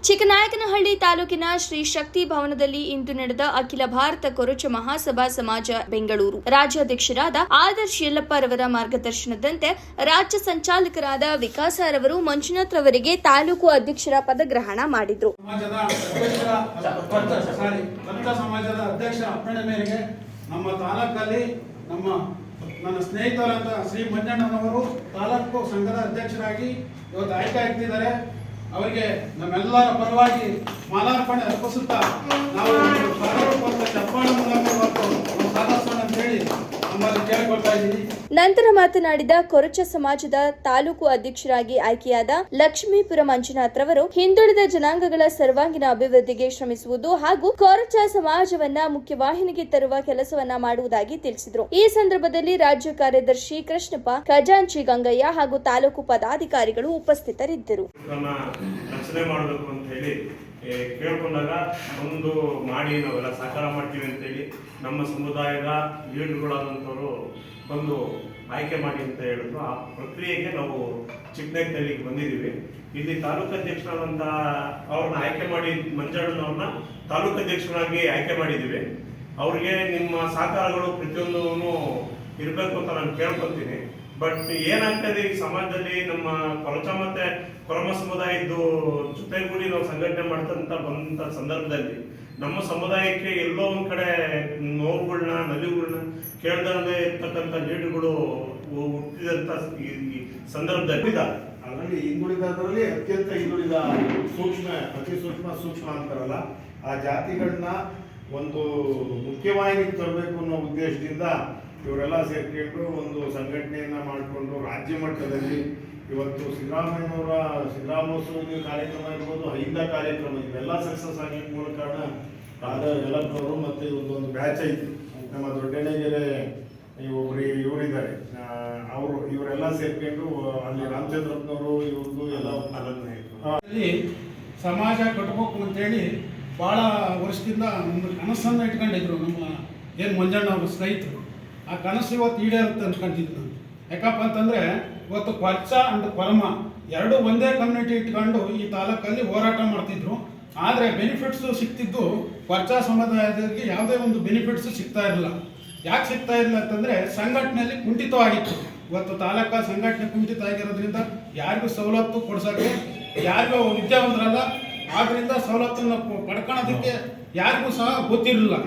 ಚಿಕ್ಕನಾಯಕನಹಳ್ಳಿ ತಾಲೂಕಿನ ಶ್ರೀ ಶಕ್ತಿ ಭವನದಲ್ಲಿ ಇಂದು ನಡೆದ ಅಖಿಲ ಭಾರತ ಕೊರಚ ಮಹಾಸಭಾ ಸಮಾಜ ಬೆಂಗಳೂರು ರಾಜ್ಯಾಧ್ಯಕ್ಷರಾದ ಆದರ್ಶ್ ಯಲ್ಲಪ್ಪ ರವರ ಮಾರ್ಗದರ್ಶನದಂತೆ ರಾಜ್ಯ ಸಂಚಾಲಕರಾದ ವಿಕಾಸ ರವರು ಮಂಜುನಾಥ್ ರವರಿಗೆ ತಾಲೂಕು ಅಧ್ಯಕ್ಷರ ಪದಗ್ರಹಣ ಮಾಡಿದ್ರು. ಸಮಾಜದ ಅಧ್ಯಕ್ಷ ಅಪ್ಪಣೆ ಮೇರೆಗೆ ನಮ್ಮ ತಾಲೂಕಲ್ಲಿ ನನ್ನ ಸ್ನೇಹಿತರಾದ ಶ್ರೀ ಮಂಜಣ್ಣನವರು ತಾಲೂಕು ಸಂಘದ ಅಧ್ಯಕ್ಷರಾಗಿ ಇವತ್ತು ಆಯ್ಕೆ ಆಗ್ತಿದ್ದಾರೆ. ಅವರಿಗೆ ನಮ್ಮೆಲ್ಲರ ಪರವಾಗಿ ಮಾಲಾರ್ಪಣೆ ಅರ್ಪಿಸುತ್ತಾ ನಾವು ಚಪ್ಪಾಳೆ ಮೂಲಕ ಸಾಧಿಸೋಣ ಅಂತ ಹೇಳಿ ನಮ್ಮಲ್ಲಿ ಕೇಳಿಕೊಳ್ತಾ ಇದ್ದೀವಿ. ನಂತರ ಮಾತನಾಡಿದ ಕೊರಚ ಸಮಾಜದ ತಾಲೂಕು ಅಧ್ಯಕ್ಷರಾಗಿ ಆಯ್ಕೆಯಾದ ಲಕ್ಷ್ಮೀಪುರ ಮಂಜುನಾಥ್ ರವರು ಹಿಂದುಳಿದ ಜನಾಂಗಗಳ ಸರ್ವಾಂಗೀಣ ಅಭಿವೃದ್ಧಿಗೆ ಶ್ರಮಿಸುವುದು ಹಾಗೂ ಕೊರಚ ಸಮಾಜವನ್ನ ಮುಖ್ಯವಾಹಿನಿಗೆ ತರುವ ಕೆಲಸವನ್ನ ಮಾಡುವುದಾಗಿ ತಿಳಿಸಿದರು. ಈ ಸಂದರ್ಭದಲ್ಲಿ ರಾಜ್ಯ ಕಾರ್ಯದರ್ಶಿ ಕೃಷ್ಣಪ್ಪ, ಖಜಾಂಚಿ ಗಂಗಯ್ಯ ಹಾಗೂ ತಾಲೂಕು ಪದಾಧಿಕಾರಿಗಳು ಉಪಸ್ಥಿತರಿದ್ದರು. ರಚನೆ ಮಾಡಬೇಕು ಅಂತ ಹೇಳಿ ಕೇಳ್ಕೊಂಡಾಗ ಒಂದು ಮಾಡಿ ನಾವೆಲ್ಲ ಸಹಕಾರ ಮಾಡ್ತೀವಿ ಅಂತೇಳಿ ನಮ್ಮ ಸಮುದಾಯದ ಲೀಡರ್ಗಳಾದಂಥವರು ಬಂದು ಆಯ್ಕೆ ಮಾಡಿ ಅಂತ ಹೇಳಿದ್ರು. ಆ ಪ್ರಕ್ರಿಯೆಗೆ ನಾವು ಚಿಕ್ಕನಾಯಕನಹಳ್ಳಿಗೆ ಬಂದಿದ್ದೀವಿ. ಇಲ್ಲಿ ತಾಲೂಕು ಅಧ್ಯಕ್ಷರಾದಂಥ ಅವ್ರನ್ನ ಆಯ್ಕೆ ಮಾಡಿ ಮಂಜಣ್ಣವ್ರನ್ನ ತಾಲೂಕು ಅಧ್ಯಕ್ಷರಾಗಿ ಆಯ್ಕೆ ಮಾಡಿದ್ದೀವಿ. ಅವ್ರಿಗೆ ನಿಮ್ಮ ಸಹಕಾರಗಳು ಪ್ರತಿಯೊಂದೂ ಇರಬೇಕು ಅಂತ ನಾನು ಕೇಳ್ಕೊತೀನಿ. ಬಟ್ ಏನಾಗ್ತದೆ ಈ ಸಮಾಜದಲ್ಲಿ ನಮ್ಮ ಕೊರಚ ಮತ್ತೆ ಕೊರಮ ಸಮುದಾಯದ್ದು ಜೊತೆಗೂಡಿ ನಾವು ಸಂಘಟನೆ ಮಾಡ್ತಂತ ಬಂದಂತ ಸಂದರ್ಭದಲ್ಲಿ ನಮ್ಮ ಸಮುದಾಯಕ್ಕೆ ಎಲ್ಲೋ ಒಂದ್ ಕಡೆ ನೋವುಗಳನ್ನ ನಲಿವುಗಳನ್ನ ಕೇಳ್ದಲ್ಲೇ ಇರ್ತಕ್ಕಂಥ ಲೀಡರ್ಗಳು ಹುಟ್ಟಿದಂತ ಈ ಸಂದರ್ಭದಲ್ಲಿ ಅದರಲ್ಲಿ ಹಿಂದುಳಿದರಲ್ಲಿ ಅತ್ಯಂತ ಹಿಂದುಳಿದ ಅತಿ ಸೂಕ್ಷ್ಮ ಅಂತಾರಲ್ಲ, ಆ ಜಾತಿಗಳನ್ನ ಒಂದು ಮುಖ್ಯವಾಹಿನಿಗೆ ತರಬೇಕು ಅನ್ನೋ ಉದ್ದೇಶದಿಂದ ಇವರೆಲ್ಲ ಸೇರ್ಕೊಂಡು ಒಂದು ಸಂಘಟನೆಯನ್ನ ಮಾಡಿಕೊಂಡು ರಾಜ್ಯ ಮಟ್ಟದಲ್ಲಿ ಇವತ್ತು ಸಿದ್ದರಾಮೋತ್ಸವ ಕಾರ್ಯಕ್ರಮ ಇರ್ಬೋದು, ಹೈಂದ ಕಾರ್ಯಕ್ರಮ ಇವೆಲ್ಲ ಸಕ್ಸಸ್ ಆಗಲಿಕ್ಕೆ ಮೂಲ ಕಾರಣ ಯಲ್ಲಪ್ಪನವರು ಮತ್ತೆ ಒಂದು ಬ್ಯಾಚ್ ಐತಿ. ನಮ್ಮ ದೊಡ್ಡಣ್ಣಗೆರೆ ಇವರಿದ್ದಾರೆ, ಇವರೆಲ್ಲ ಸೇರ್ಕೊಂಡು ಅಲ್ಲಿ ರಾಮಚಂದ್ರಪ್ಪನವರು ಇವ್ರದ್ದು ಎಲ್ಲ ಅಲ್ಲಿ ಸಮಾಜ ಕಟ್ಬೇಕು ಅಂತೇಳಿ ಭಾಳ ವರ್ಷದಿಂದ ಒಂದು ಕನಸನ್ನು ಇಟ್ಕೊಂಡಿದ್ರು ನಮ್ಮ ಏನು ಮಂಜಣ್ಣ ಅವ್ರ ಸ್ನೇಹಿತರು. ಆ ಕನಸು ಇವತ್ತು ಈಡೇರುತ್ತೆ ಅನ್ಕೊಂಡಿದ್ದು ನಾನು. ಯಾಕಪ್ಪ ಅಂತಂದರೆ ಇವತ್ತು ಕೊರಚ ಅಂಡ್ ಕೊರಮ ಎರಡು ಒಂದೇ ಕಮ್ಯುನಿಟಿ ಇಟ್ಕೊಂಡು ಈ ತಾಲೂಕಲ್ಲಿ ಹೋರಾಟ ಮಾಡ್ತಿದ್ರು. ಆದರೆ ಬೆನಿಫಿಟ್ಸು ಸಿಗ್ತಿದ್ದು ಕೊರಚ ಸಮುದಾಯದವರಿಗೆ ಯಾವುದೇ ಒಂದು ಬೆನಿಫಿಟ್ಸು ಸಿಗ್ತಾ ಇರಲಿಲ್ಲ. ಯಾಕೆ ಸಿಗ್ತಾ ಇರಲಿಲ್ಲ ಅಂತಂದರೆ ಸಂಘಟನೆಯಲ್ಲಿ ಕುಂಠಿತವಾಗಿತ್ತು. ಇವತ್ತು ತಾಲೂಕಾ ಸಂಘಟನೆ ಕುಂಠಿತ ಆಗಿರೋದ್ರಿಂದ ಯಾರಿಗೂ ಸವಲತ್ತು ಕೊಡ್ಸೋಕ್ಕೆ ಯಾರಿಗೂ ವಿದ್ಯಾವಂತರಲ್ಲ, ಆದ್ದರಿಂದ ಸವಲತ್ತನ್ನು ಪಡ್ಕೊಳ್ಳೋದಕ್ಕೆ ಯಾರಿಗೂ ಸಹ ಗೊತ್ತಿರಲಿಲ್ಲ.